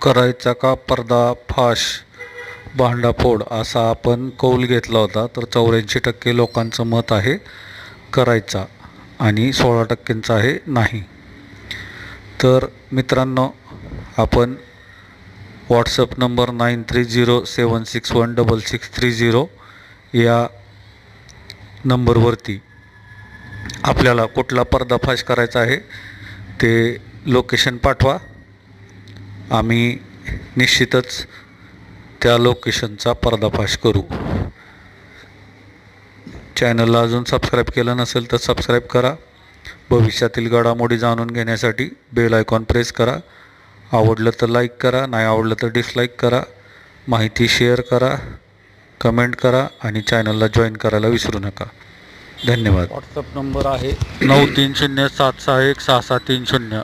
करायचा का पर्दाफाश भांडाफोड असा आपण कौल घेतला होता. तर 84% लोकांचं मत आहे करायचा आणि 16% आहे नाही. तर मित्रांनो, आपण व्हॉट्सअप नंबर 9307616630 या नंबरवरती आपल्याला कुठला पर्दाफाश करायचा आहे ते लोकेशन पाठवा. आम्ही निश्चितच त्या लोकेशनचा पर्दाफाश करू. चॅनलला अजून सबस्क्राईब केलं नसेल तर सबस्क्राईब करा. भविष्यातील घडामोडी जाणून घेण्यासाठी बेल आयकॉन प्रेस करा. आवडलं तर लाईक करा, नाही आवडलं तर डिसलाईक करा. माहिती शेअर करा, कमेंट करा आणि चॅनलला जॉईन करायला विसरू नका. धन्यवाद. व्हॉट्सअप नंबर आहे 9307616630.